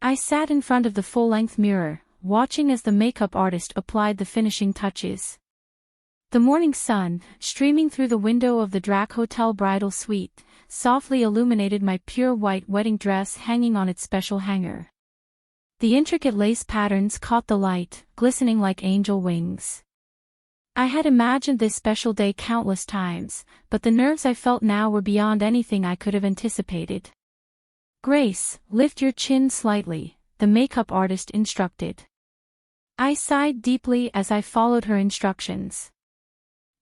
I sat in front of the full-length mirror, watching as the makeup artist applied the finishing touches. The morning sun, streaming through the window of the Drac Hotel bridal suite, softly illuminated my pure white wedding dress hanging on its special hanger. The intricate lace patterns caught the light, glistening like angel wings. I had imagined this special day countless times, but the nerves I felt now were beyond anything I could have anticipated. "Grace, lift your chin slightly," the makeup artist instructed. I sighed deeply as I followed her instructions.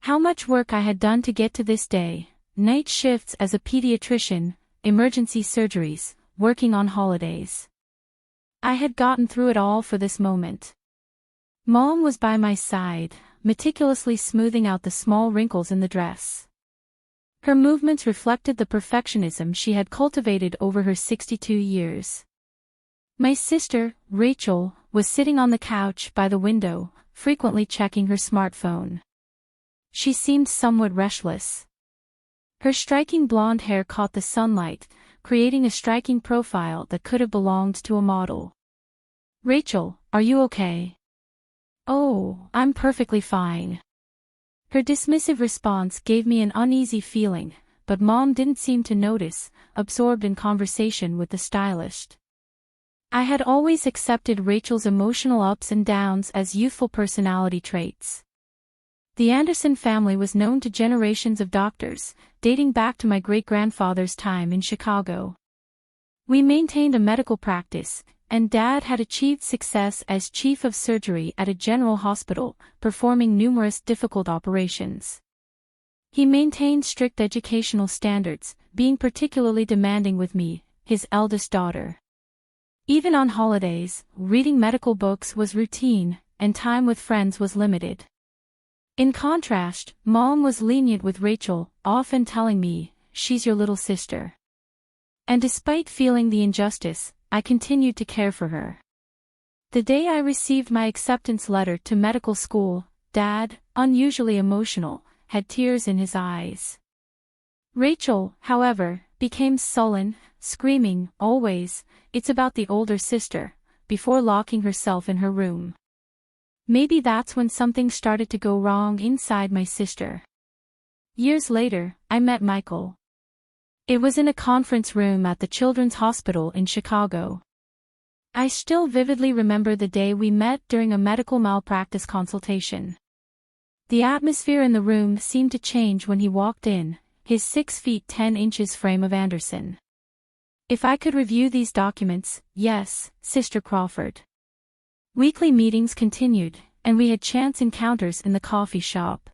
How much work I had done to get to this day: night shifts as a pediatrician, emergency surgeries, working on holidays. I had gotten through it all for this moment. Mom was by my side, meticulously smoothing out the small wrinkles in the dress. Her movements reflected the perfectionism she had cultivated over her 62 years. My sister, Rachel, was sitting on the couch by the window, frequently checking her smartphone. She seemed somewhat restless. Her striking blonde hair caught the sunlight, creating a striking profile that could have belonged to a model. "Rachel, are you okay?" "Oh, I'm perfectly fine." Her dismissive response gave me an uneasy feeling, but Mom didn't seem to notice, absorbed in conversation with the stylist. I had always accepted Rachel's emotional ups and downs as youthful personality traits. The Anderson family was known to generations of doctors, dating back to my great-grandfather's time in Chicago. We maintained a medical practice, and Dad had achieved success as chief of surgery at a general hospital, performing numerous difficult operations. He maintained strict educational standards, being particularly demanding with me, his eldest daughter. Even on holidays, reading medical books was routine, and time with friends was limited. In contrast, Mom was lenient with Rachel, often telling me, "She's your little sister." And despite feeling the injustice, I continued to care for her. The day I received my acceptance letter to medical school, Dad, unusually emotional, had tears in his eyes. Rachel, however, became sullen, screaming, always, "It's about the older sister," before locking herself in her room. Maybe that's when something started to go wrong inside my sister. Years later, I met Michael. It was in a conference room at the Children's Hospital in Chicago. I still vividly remember the day we met during a medical malpractice consultation. The atmosphere in the room seemed to change when he walked in, his 6 feet 10 inches frame of Anderson. If I could review these documents, yes, Sister Crawford. Weekly meetings continued, and we had chance encounters in the coffee shop.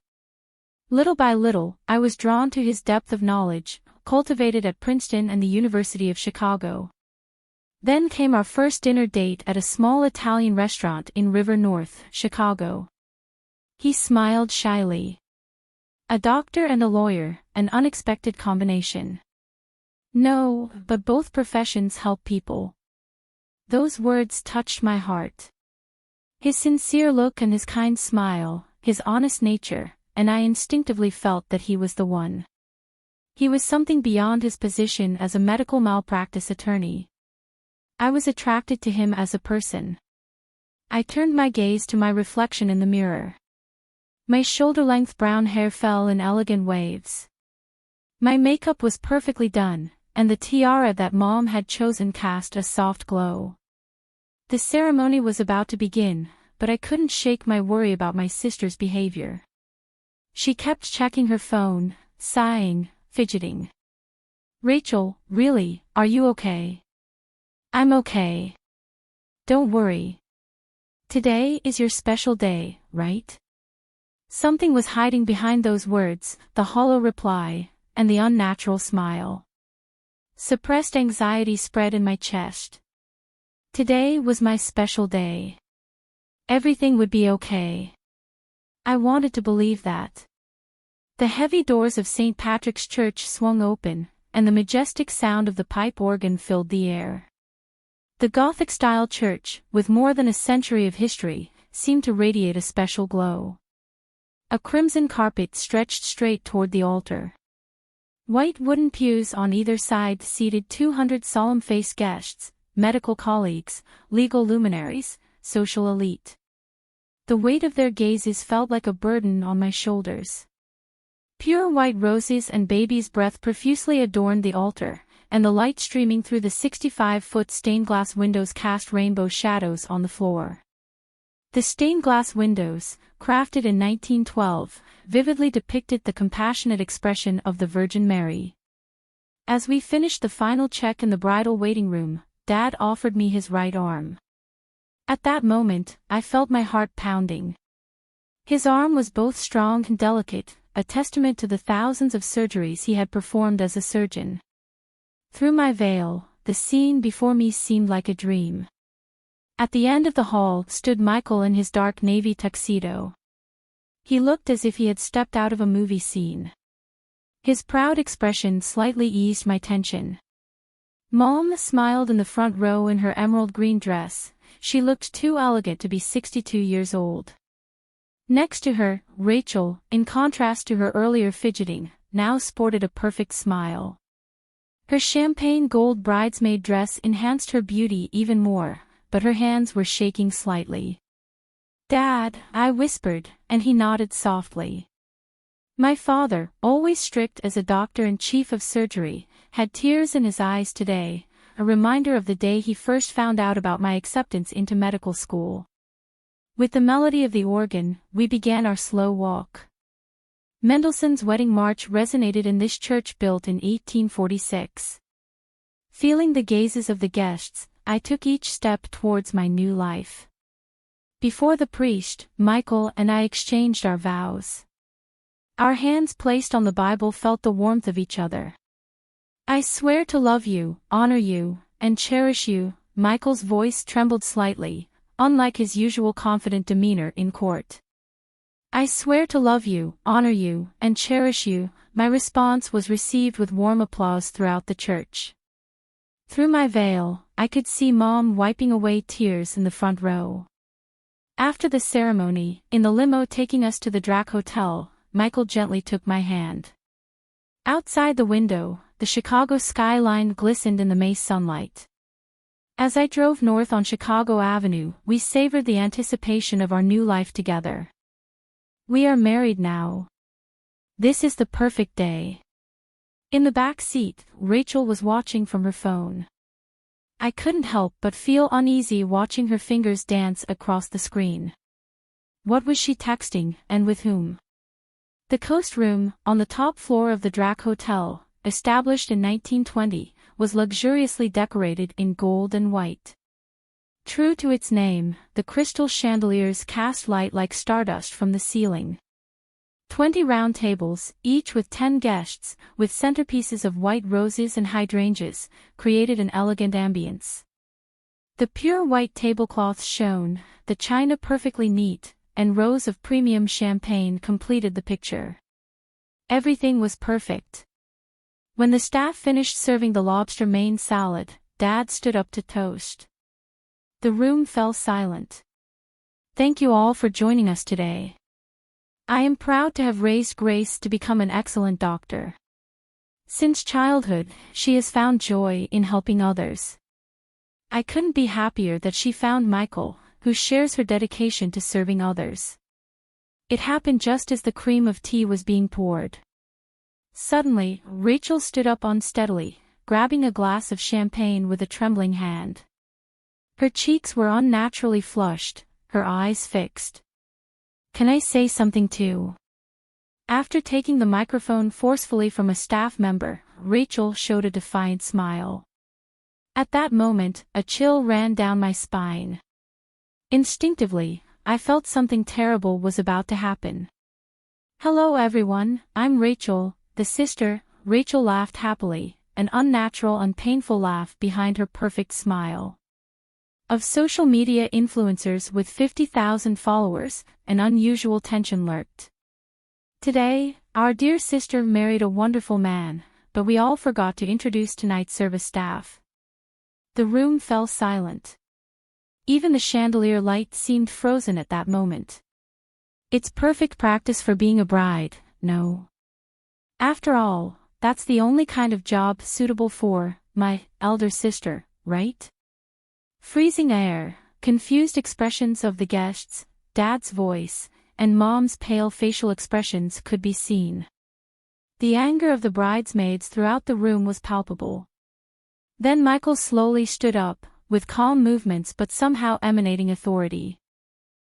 Little by little, I was drawn to his depth of knowledge, cultivated at Princeton and the University of Chicago. Then came our first dinner date at a small Italian restaurant in River North, Chicago. He smiled shyly. A doctor and a lawyer, an unexpected combination. No, but both professions help people. Those words touched my heart. His sincere look and his kind smile, his honest nature, and I instinctively felt that he was the one. He was something beyond his position as a medical malpractice attorney. I was attracted to him as a person. I turned my gaze to my reflection in the mirror. My shoulder-length brown hair fell in elegant waves. My makeup was perfectly done, and the tiara that Mom had chosen cast a soft glow. The ceremony was about to begin, but I couldn't shake my worry about my sister's behavior. She kept checking her phone, sighing, fidgeting. "Rachel, really, are you okay?" "I'm okay. Don't worry. Today is your special day, right?" Something was hiding behind those words, the hollow reply, and the unnatural smile. Suppressed anxiety spread in my chest. Today was my special day. Everything would be okay. I wanted to believe that. The heavy doors of St. Patrick's Church swung open, and the majestic sound of the pipe organ filled the air. The Gothic-style church, with more than a century of history, seemed to radiate a special glow. A crimson carpet stretched straight toward the altar. White wooden pews on either side seated 200 solemn-faced guests, medical colleagues, legal luminaries, social elite. The weight of their gazes felt like a burden on my shoulders. Pure white roses and baby's breath profusely adorned the altar, and the light streaming through the 65-foot stained glass windows cast rainbow shadows on the floor. The stained glass windows, crafted in 1912, vividly depicted the compassionate expression of the Virgin Mary. As we finished the final check in the bridal waiting room, Dad offered me his right arm. At that moment, I felt my heart pounding. His arm was both strong and delicate, a testament to the thousands of surgeries he had performed as a surgeon. Through my veil, the scene before me seemed like a dream. At the end of the hall stood Michael in his dark navy tuxedo. He looked as if he had stepped out of a movie scene. His proud expression slightly eased my tension. Mom smiled in the front row in her emerald green dress. She looked too elegant to be 62 years old. Next to her, Rachel, in contrast to her earlier fidgeting, now sported a perfect smile. Her champagne gold bridesmaid dress enhanced her beauty even more, but her hands were shaking slightly. "Dad," I whispered, and he nodded softly. My father, always strict as a doctor and chief of surgery, had tears in his eyes today, a reminder of the day he first found out about my acceptance into medical school. With the melody of the organ, we began our slow walk. Mendelssohn's Wedding March resonated in this church built in 1846. Feeling the gazes of the guests, I took each step towards my new life. Before the priest, Michael and I exchanged our vows. Our hands placed on the Bible felt the warmth of each other. "I swear to love you, honor you, and cherish you." Michael's voice trembled slightly, unlike his usual confident demeanor in court. "I swear to love you, honor you, and cherish you." My response was received with warm applause throughout the church. Through my veil, I could see Mom wiping away tears in the front row. After the ceremony, in the limo taking us to the Drac Hotel, Michael gently took my hand. Outside the window, the Chicago skyline glistened in the May sunlight. As I drove north on Chicago Avenue, we savored the anticipation of our new life together. "We are married now. This is the perfect day." In the back seat, Rachel was watching from her phone. I couldn't help but feel uneasy watching her fingers dance across the screen. What was she texting, and with whom? The Coast Room, on the top floor of the Drac Hotel, established in 1920, was luxuriously decorated in gold and white. True to its name, the crystal chandeliers cast light like stardust from the ceiling. 20 round tables, each with 10 guests, with centerpieces of white roses and hydrangeas, created an elegant ambience. The pure white tablecloths shone, the china perfectly neat, and rows of premium champagne completed the picture. Everything was perfect. When the staff finished serving the lobster main salad, Dad stood up to toast. The room fell silent. "Thank you all for joining us today. I am proud to have raised Grace to become an excellent doctor. Since childhood, she has found joy in helping others. I couldn't be happier that she found Michael, who shares her dedication to serving others." It happened just as the cream of tea was being poured. Suddenly, Rachel stood up unsteadily, grabbing a glass of champagne with a trembling hand. Her cheeks were unnaturally flushed, her eyes fixed. "Can I say something too?" After taking the microphone forcefully from a staff member, Rachel showed a defiant smile. At that moment, a chill ran down my spine. Instinctively, I felt something terrible was about to happen. "Hello everyone, I'm Rachel, the sister." Rachel laughed happily, an unnatural and painful laugh behind her perfect smile. Of social media influencers with 50,000 followers, an unusual tension lurked. Today, our dear sister married a wonderful man, but we all forgot to introduce tonight's service staff. The room fell silent. Even the chandelier light seemed frozen at that moment. It's perfect practice for being a bride, no? After all, that's the only kind of job suitable for my elder sister, right? Freezing air, confused expressions of the guests, Dad's voice, and Mom's pale facial expressions could be seen. The anger of the bridesmaids throughout the room was palpable. Then Michael slowly stood up, with calm movements but somehow emanating authority.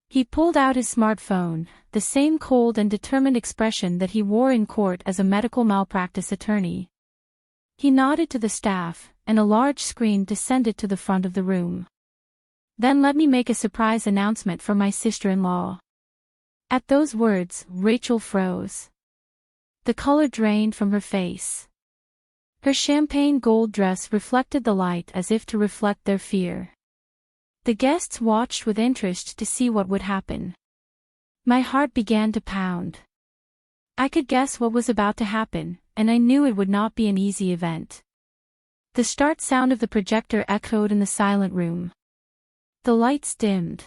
He pulled out his smartphone, the same cold and determined expression that he wore in court as a medical malpractice attorney. He nodded to the staff, and a large screen descended to the front of the room. Then let me make a surprise announcement for my sister-in-law. At those words, Rachel froze. The color drained from her face. Her champagne gold dress reflected the light as if to reflect their fear. The guests watched with interest to see what would happen. My heart began to pound. I could guess what was about to happen, and I knew it would not be an easy event. The start sound of the projector echoed in the silent room. The lights dimmed.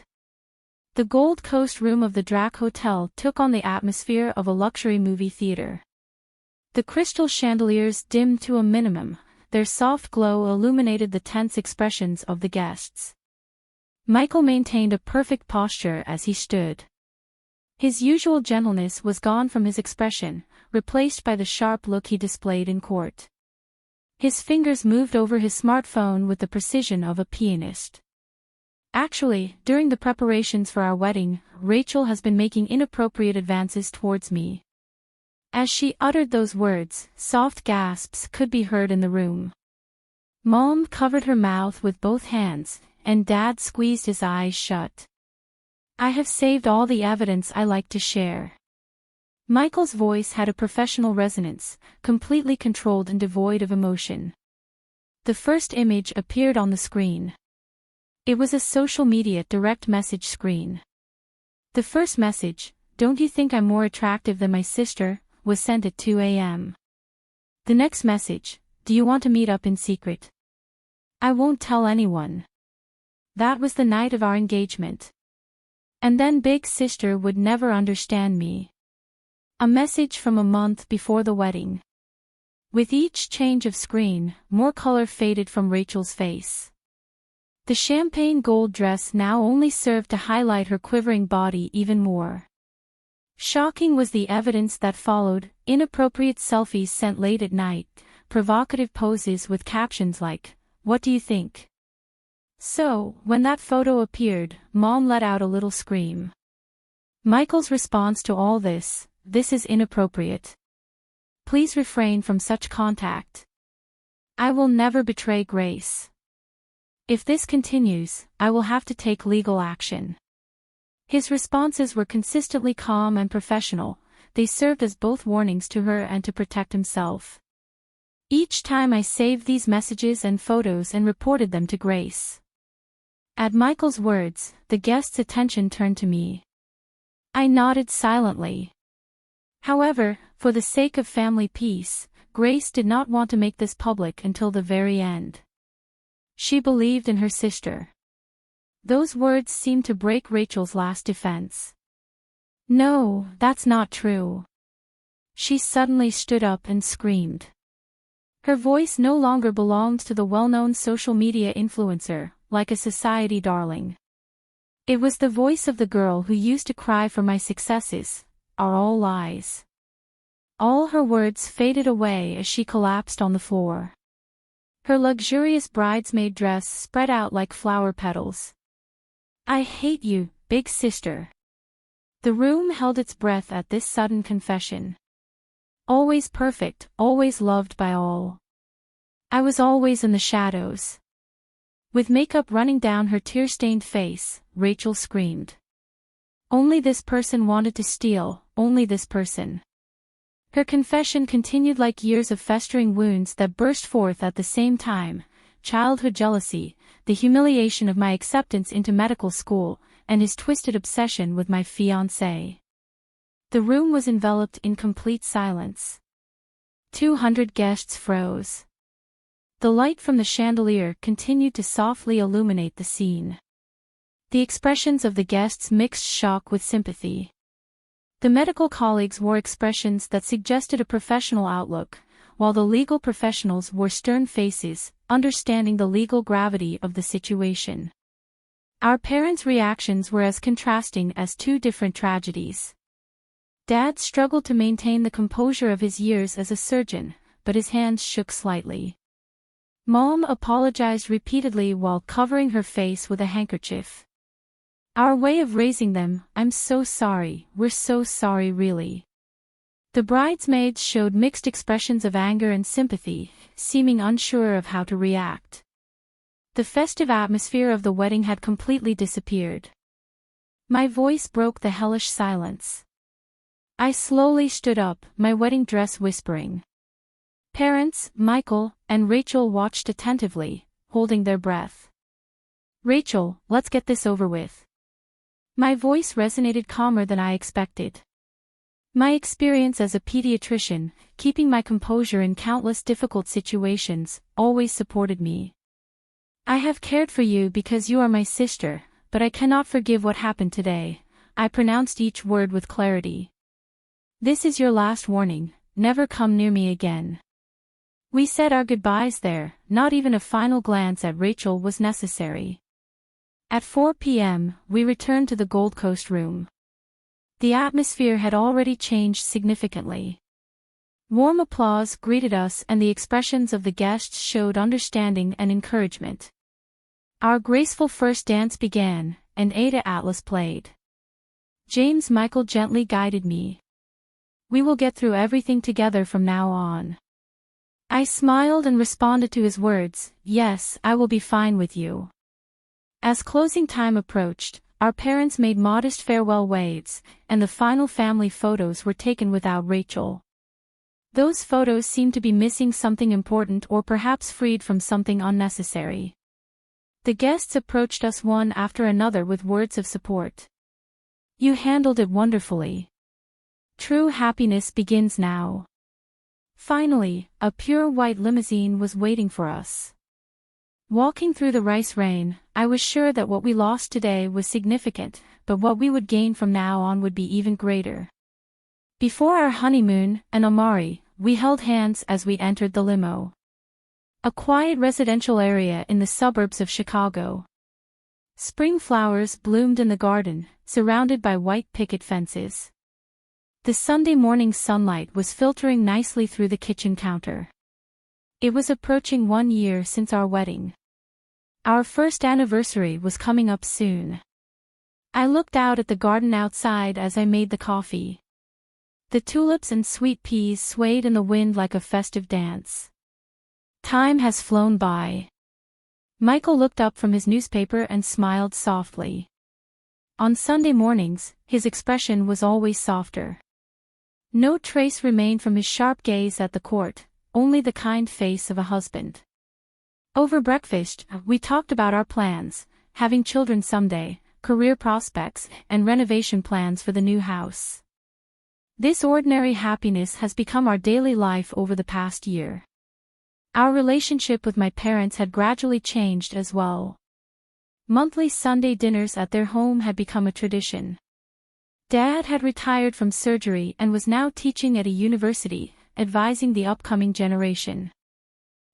The Gold Coast room of the Drac Hotel took on the atmosphere of a luxury movie theater. The crystal chandeliers dimmed to a minimum, their soft glow illuminated the tense expressions of the guests. Michael maintained a perfect posture as he stood. His usual gentleness was gone from his expression, replaced by the sharp look he displayed in court. His fingers moved over his smartphone with the precision of a pianist. Actually, during the preparations for our wedding, Rachel has been making inappropriate advances towards me. As she uttered those words, soft gasps could be heard in the room. Mom covered her mouth with both hands, and Dad squeezed his eyes shut. I have saved all the evidence I like to share. Michael's voice had a professional resonance, completely controlled and devoid of emotion. The first image appeared on the screen. It was a social media direct message screen. The first message, "Don't you think I'm more attractive than my sister?" was sent at 2 a.m. The next message, "Do you want to meet up in secret?" "I won't tell anyone." That was the night of our engagement. And then Big Sister would never understand me. A message from a month before the wedding. With each change of screen, more color faded from Rachel's face. The champagne gold dress now only served to highlight her quivering body even more. Shocking was the evidence that followed: inappropriate selfies sent late at night, provocative poses with captions like, "What do you think?" So, when that photo appeared, Mom let out a little scream. Michael's response to all this: "This is inappropriate. Please refrain from such contact. I will never betray Grace. If this continues, I will have to take legal action." His responses were consistently calm and professional, they served as both warnings to her and to protect himself. Each time I saved these messages and photos and reported them to Grace. At Michael's words, the guest's attention turned to me. I nodded silently. However, for the sake of family peace, Grace did not want to make this public until the very end. She believed in her sister. Those words seemed to break Rachel's last defense. "No, that's not true." She suddenly stood up and screamed. Her voice no longer belonged to the well-known social media influencer, like a society darling. It was the voice of the girl who used to cry for my successes, are all lies. All her words faded away as she collapsed on the floor. Her luxurious bridesmaid dress spread out like flower petals. "I hate you, Big Sister." The room held its breath at this sudden confession. Always perfect, always loved by all. I was always in the shadows. With makeup running down her tear-stained face, Rachel screamed. Only this person wanted to steal, only this person. Her confession continued like years of festering wounds that burst forth at the same time: childhood jealousy, the humiliation of my acceptance into medical school, and his twisted obsession with my fiancé. The room was enveloped in complete silence. 200 guests froze. The light from the chandelier continued to softly illuminate the scene. The expressions of the guests mixed shock with sympathy. The medical colleagues wore expressions that suggested a professional outlook, while the legal professionals wore stern faces, understanding the legal gravity of the situation. Our parents' reactions were as contrasting as two different tragedies. Dad struggled to maintain the composure of his years as a surgeon, but his hands shook slightly. Mom apologized repeatedly while covering her face with a handkerchief. Our way of raising them, I'm so sorry, we're so sorry really. The bridesmaids showed mixed expressions of anger and sympathy, seeming unsure of how to react. The festive atmosphere of the wedding had completely disappeared. My voice broke the hellish silence. I slowly stood up, my wedding dress whispering. Parents, Michael, and Rachel watched attentively, holding their breath. Rachel, let's get this over with. My voice resonated calmer than I expected. My experience as a pediatrician, keeping my composure in countless difficult situations, always supported me. I have cared for you because you are my sister, but I cannot forgive what happened today. I pronounced each word with clarity. This is your last warning, never come near me again. We said our goodbyes there, not even a final glance at Rachel was necessary. At 4 p.m., we returned to the Gold Coast room. The atmosphere had already changed significantly. Warm applause greeted us and the expressions of the guests showed understanding and encouragement. Our graceful first dance began, and Ada Atlas played. James Michael gently guided me. We will get through everything together from now on. I smiled and responded to his words, yes, I will be fine with you. As closing time approached, our parents made modest farewell waves, and the final family photos were taken without Rachel. Those photos seemed to be missing something important or perhaps freed from something unnecessary. The guests approached us one after another with words of support. You handled it wonderfully. True happiness begins now. Finally, a pure white limousine was waiting for us. Walking through the rice rain, I was sure that what we lost today was significant, but what we would gain from now on would be even greater. Before our honeymoon, and Omari, we held hands as we entered the limo. A quiet residential area in the suburbs of Chicago. Spring flowers bloomed in the garden, surrounded by white picket fences. The Sunday morning sunlight was filtering nicely through the kitchen counter. It was approaching 1 year since our wedding. Our first anniversary was coming up soon. I looked out at the garden outside as I made the coffee. The tulips and sweet peas swayed in the wind like a festive dance. Time has flown by. Michael looked up from his newspaper and smiled softly. On Sunday mornings, his expression was always softer. No trace remained from his sharp gaze at the court, only the kind face of a husband. Over breakfast, we talked about our plans, having children someday, career prospects, and renovation plans for the new house. This ordinary happiness has become our daily life over the past year. Our relationship with my parents had gradually changed as well. Monthly Sunday dinners at their home had become a tradition. Dad had retired from surgery and was now teaching at a university, advising the upcoming generation.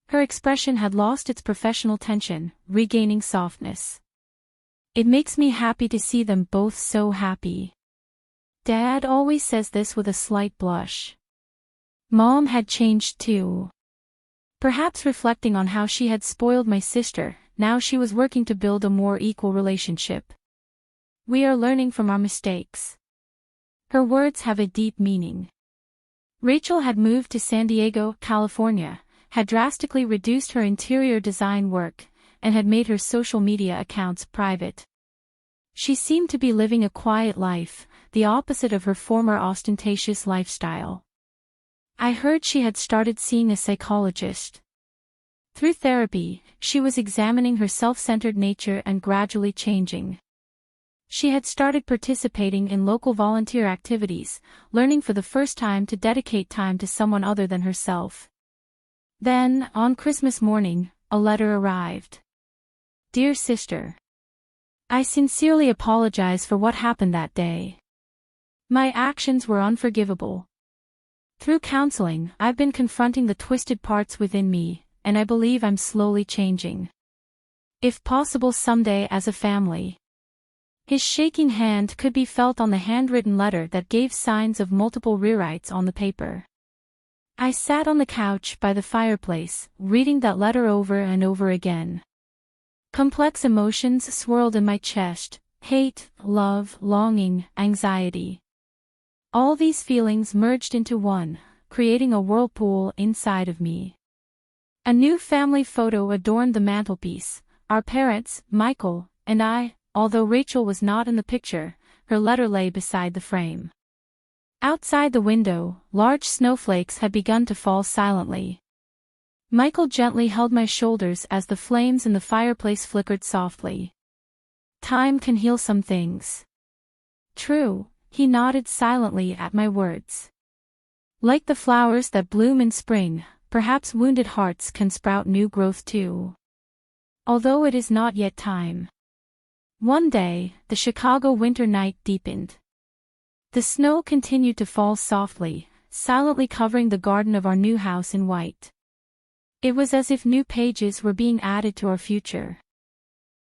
Her expression had lost its professional tension, regaining softness. It makes me happy to see them both so happy. Dad always says this with a slight blush. Mom had changed too. Perhaps reflecting on how she had spoiled my sister, now she was working to build a more equal relationship. We are learning from our mistakes. Her words have a deep meaning. Rachel had moved to San Diego, California, had drastically reduced her interior design work, and had made her social media accounts private. She seemed to be living a quiet life, the opposite of her former ostentatious lifestyle. I heard she had started seeing a psychologist. Through therapy, she was examining her self-centered nature and gradually changing. She had started participating in local volunteer activities, learning for the first time to dedicate time to someone other than herself. Then, on Christmas morning, a letter arrived. Dear sister. I sincerely apologize for what happened that day. My actions were unforgivable. Through counseling, I've been confronting the twisted parts within me, and I believe I'm slowly changing. If possible someday as a family. His shaking hand could be felt on the handwritten letter that gave signs of multiple rewrites on the paper. I sat on the couch by the fireplace, reading that letter over and over again. Complex emotions swirled in my chest: hate, love, longing, anxiety. All these feelings merged into one, creating a whirlpool inside of me. A new family photo adorned the mantelpiece, our parents, Michael, and I. Although Rachel was not in the picture, her letter lay beside the frame. Outside the window, large snowflakes had begun to fall silently. Michael gently held my shoulders as the flames in the fireplace flickered softly. Time can heal some things. True, he nodded silently at my words. Like the flowers that bloom in spring, perhaps wounded hearts can sprout new growth too. Although it is not yet time. One day, the Chicago winter night deepened. The snow continued to fall softly, silently covering the garden of our new house in white. It was as if new pages were being added to our future.